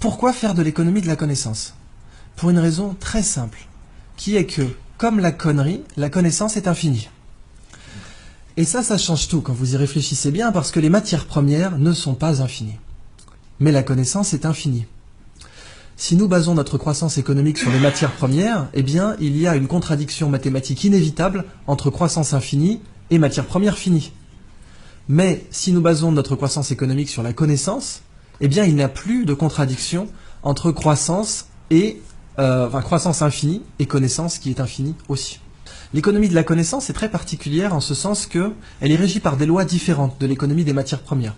Pourquoi faire de l'économie de la connaissance? Pour une raison très simple, qui est que, comme la connerie, la connaissance est infinie. Et ça change tout quand vous y réfléchissez bien, parce que les matières premières ne sont pas infinies. Mais la connaissance est infinie. Si nous basons notre croissance économique sur les matières premières, eh bien, il y a une contradiction mathématique inévitable entre croissance infinie et matières premières finies. Mais si nous basons notre croissance économique sur la connaissance, eh bien, il n'y a plus de contradiction entre croissance et croissance infinie et connaissance qui est infinie aussi. L'économie de la connaissance est très particulière en ce sens qu'elle est régie par des lois différentes de l'économie des matières premières.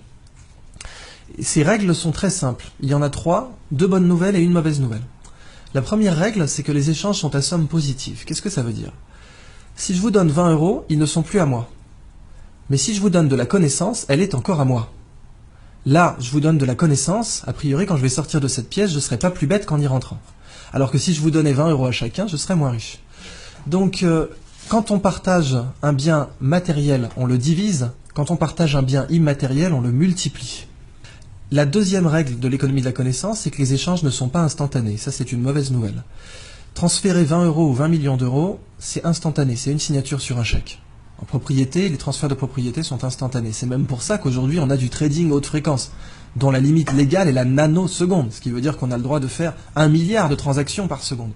Ces règles sont très simples. Il y en a 3, 2 bonnes nouvelles et une mauvaise nouvelle. La première règle, c'est que les échanges sont à somme positive. Qu'est-ce que ça veut dire? Si je vous donne 20 €, ils ne sont plus à moi. Mais si je vous donne de la connaissance, elle est encore à moi. Là, je vous donne de la connaissance, a priori, quand je vais sortir de cette pièce, je ne serai pas plus bête qu'en y rentrant. Alors que si je vous donnais 20 € à chacun, je serais moins riche. Donc, quand on partage un bien matériel, on le divise. Quand on partage un bien immatériel, on le multiplie. La deuxième règle de l'économie de la connaissance, c'est que les échanges ne sont pas instantanés. Ça, c'est une mauvaise nouvelle. Transférer 20 € ou 20 millions d'euros, c'est instantané, c'est une signature sur un chèque. En propriété, les transferts de propriété sont instantanés. C'est même pour ça qu'aujourd'hui, on a du trading haute fréquence, dont la limite légale est la nanoseconde, ce qui veut dire qu'on a le droit de faire 1 milliard de transactions par seconde.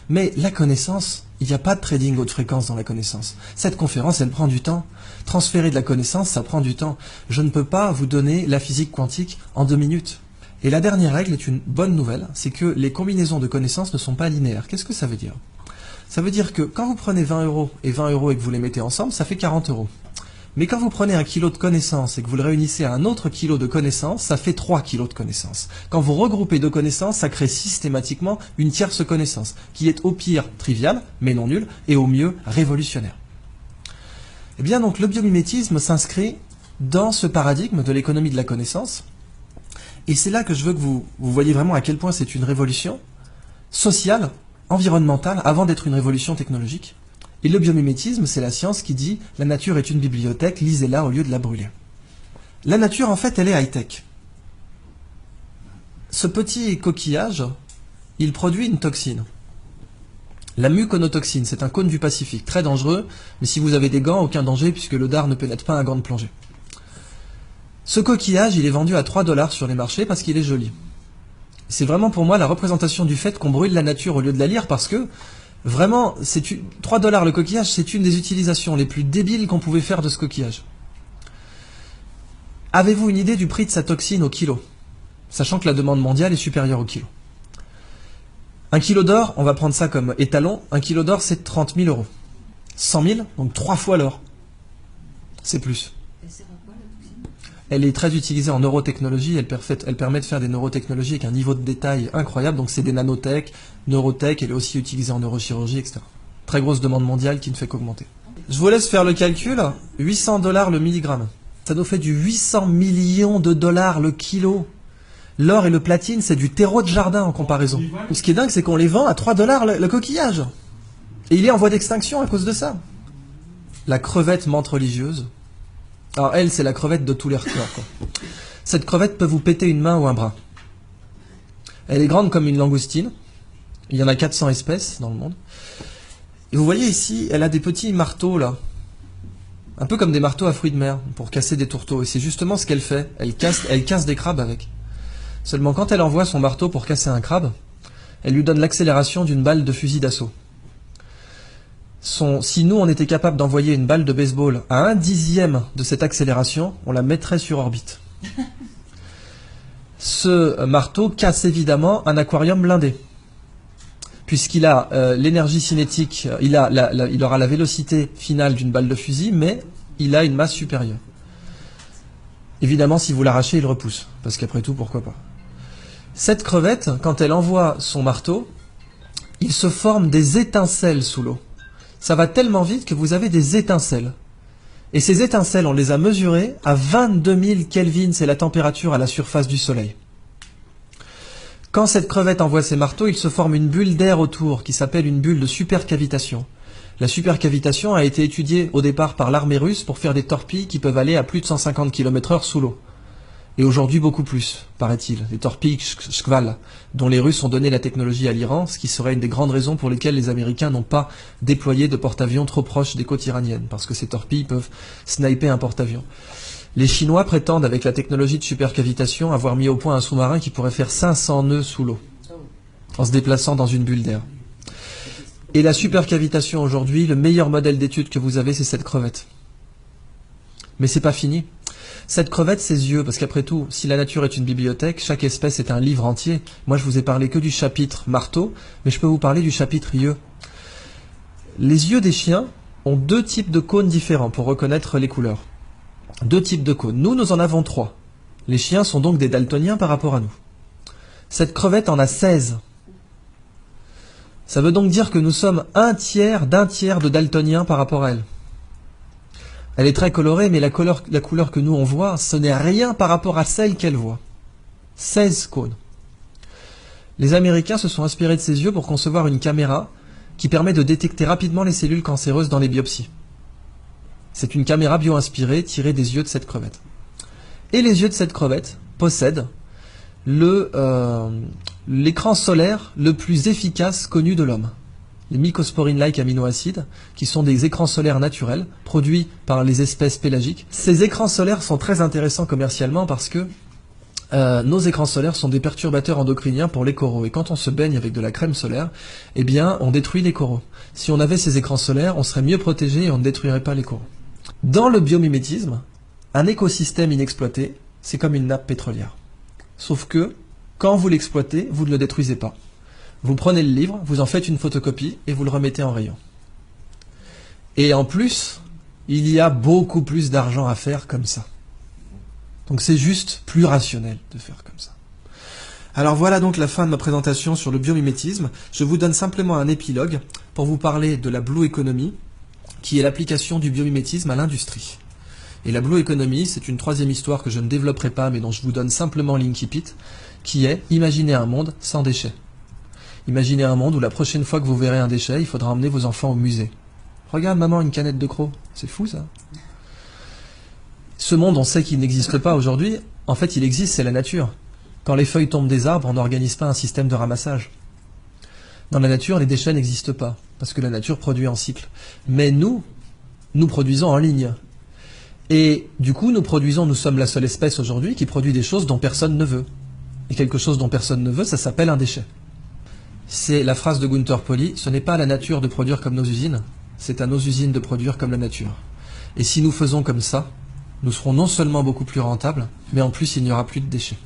Mais la connaissance, il n'y a pas de trading haute fréquence dans la connaissance. Cette conférence, elle prend du temps. Transférer de la connaissance, ça prend du temps. Je ne peux pas vous donner la physique quantique en 2 minutes. Et la dernière règle est une bonne nouvelle, c'est que les combinaisons de connaissances ne sont pas linéaires. Qu'est-ce que ça veut dire? Ça veut dire que quand vous prenez 20 € et 20 € et que vous les mettez ensemble, ça fait 40 €. Mais quand vous prenez 1 kilo de connaissances et que vous le réunissez à un autre kilo de connaissances, ça fait 3 kilos de connaissances. Quand vous regroupez 2 connaissances, ça crée systématiquement une tierce connaissance, qui est au pire triviale, mais non nulle, et au mieux révolutionnaire. Eh bien donc le biomimétisme s'inscrit dans ce paradigme de l'économie de la connaissance, et c'est là que je veux que vous voyez vraiment à quel point c'est une révolution sociale, environnementale, avant d'être une révolution technologique. Et le biomimétisme, c'est la science qui dit « la nature est une bibliothèque, lisez-la au lieu de la brûler ». La nature, en fait, elle est high-tech. Ce petit coquillage, il produit une toxine. La muconotoxine, c'est un cône du Pacifique, très dangereux, mais si vous avez des gants, aucun danger, puisque le dard ne pénètre pas un gant de plongée. Ce coquillage, il est vendu à 3 $ sur les marchés parce qu'il est joli. C'est vraiment pour moi la représentation du fait qu'on brûle la nature au lieu de la lire, parce que vraiment, 3 $ le coquillage, c'est une des utilisations les plus débiles qu'on pouvait faire de ce coquillage. Avez-vous une idée du prix de sa toxine au kilo? Sachant que la demande mondiale est supérieure au kilo. 1 kilo d'or, on va prendre ça comme étalon, 1 kilo d'or c'est 30 000 €. 100 000, donc 3 fois l'or. C'est plus. Elle est très utilisée en neurotechnologie, elle permet de faire des neurotechnologies avec un niveau de détail incroyable, donc c'est des nanotech, neurotech, elle est aussi utilisée en neurochirurgie, etc. Très grosse demande mondiale qui ne fait qu'augmenter. Je vous laisse faire le calcul, 800 $ le milligramme. Ça nous fait du 800 millions de dollars le kilo. L'or et le platine, c'est du terreau de jardin en comparaison. Ce qui est dingue, c'est qu'on les vend à 3 $ le coquillage. Et il est en voie d'extinction à cause de ça. La crevette menthe religieuse. Alors elle, c'est la crevette de tous les records, quoi. Cette crevette peut vous péter une main ou un bras. Elle est grande comme une langoustine. Il y en a 400 espèces dans le monde. Et vous voyez ici, elle a des petits marteaux là. Un peu comme des marteaux à fruits de mer, pour casser des tourteaux. Et c'est justement ce qu'elle fait. Elle casse des crabes avec. Seulement quand elle envoie son marteau pour casser un crabe, elle lui donne l'accélération d'une balle de fusil d'assaut. Si nous on était capable d'envoyer une balle de baseball à 1/10 de cette accélération, on la mettrait sur orbite. Ce marteau casse évidemment un aquarium blindé, puisqu'il a l'énergie cinétique, il aura la vélocité finale d'une balle de fusil, mais il a une masse supérieure. Évidemment, si vous l'arrachez, il repousse, parce qu'après tout, pourquoi pas. Cette crevette, quand elle envoie son marteau, il se forme des étincelles sous l'eau. Ça va tellement vite que vous avez des étincelles. Et ces étincelles, on les a mesurées à 22 000 Kelvin, c'est la température à la surface du Soleil. Quand cette crevette envoie ses marteaux, il se forme une bulle d'air autour, qui s'appelle une bulle de supercavitation. La supercavitation a été étudiée au départ par l'armée russe pour faire des torpilles qui peuvent aller à plus de 150 km/h sous l'eau. Et aujourd'hui beaucoup plus, paraît-il. Les torpilles Shkval, dont les Russes ont donné la technologie à l'Iran, ce qui serait une des grandes raisons pour lesquelles les Américains n'ont pas déployé de porte-avions trop proches des côtes iraniennes, parce que ces torpilles peuvent sniper un porte-avions. Les Chinois prétendent, avec la technologie de supercavitation, avoir mis au point un sous-marin qui pourrait faire 500 nœuds sous l'eau, en se déplaçant dans une bulle d'air. Et la supercavitation aujourd'hui, le meilleur modèle d'étude que vous avez, c'est cette crevette. Mais c'est pas fini. Cette crevette, ses yeux, parce qu'après tout, si la nature est une bibliothèque, chaque espèce est un livre entier. Moi, je vous ai parlé que du chapitre marteau, mais je peux vous parler du chapitre yeux. Les yeux des chiens ont 2 types de cônes différents pour reconnaître les couleurs. 2 types de cônes. Nous en avons 3. Les chiens sont donc des daltoniens par rapport à nous. Cette crevette en a 16. Ça veut donc dire que nous sommes un tiers d'un tiers de daltoniens par rapport à elle. Elle est très colorée, mais la couleur que nous on voit, ce n'est rien par rapport à celle qu'elle voit. 16 cônes. Les Américains se sont inspirés de ses yeux pour concevoir une caméra qui permet de détecter rapidement les cellules cancéreuses dans les biopsies. C'est une caméra bio-inspirée tirée des yeux de cette crevette. Et les yeux de cette crevette possèdent l'écran solaire le plus efficace connu de l'homme. Les mycosporine-like aminoacides, qui sont des écrans solaires naturels, produits par les espèces pélagiques. Ces écrans solaires sont très intéressants commercialement parce que nos écrans solaires sont des perturbateurs endocriniens pour les coraux. Et quand on se baigne avec de la crème solaire, eh bien, on détruit les coraux. Si on avait ces écrans solaires, on serait mieux protégé et on ne détruirait pas les coraux. Dans le biomimétisme, un écosystème inexploité, c'est comme une nappe pétrolière. Sauf que, quand vous l'exploitez, vous ne le détruisez pas. Vous prenez le livre, vous en faites une photocopie et vous le remettez en rayon. Et en plus, il y a beaucoup plus d'argent à faire comme ça. Donc c'est juste plus rationnel de faire comme ça. Alors voilà donc la fin de ma présentation sur le biomimétisme. Je vous donne simplement un épilogue pour vous parler de la Blue Economy, qui est l'application du biomimétisme à l'industrie. Et la Blue Economy, c'est une 3e histoire que je ne développerai pas, mais dont je vous donne simplement l'incipit, qui est imaginer un monde sans déchets. Imaginez un monde où la prochaine fois que vous verrez un déchet, il faudra emmener vos enfants au musée. Regarde maman, une canette de crocs. C'est fou ça. Ce monde, on sait qu'il n'existe pas aujourd'hui. En fait, il existe, c'est la nature. Quand les feuilles tombent des arbres, on n'organise pas un système de ramassage. Dans la nature, les déchets n'existent pas, parce que la nature produit en cycle. Mais nous produisons en ligne. Et du coup, nous sommes la seule espèce aujourd'hui qui produit des choses dont personne ne veut. Et quelque chose dont personne ne veut, ça s'appelle un déchet. C'est la phrase de Gunther Pauli, ce n'est pas à la nature de produire comme nos usines, c'est à nos usines de produire comme la nature. Et si nous faisons comme ça, nous serons non seulement beaucoup plus rentables, mais en plus il n'y aura plus de déchets.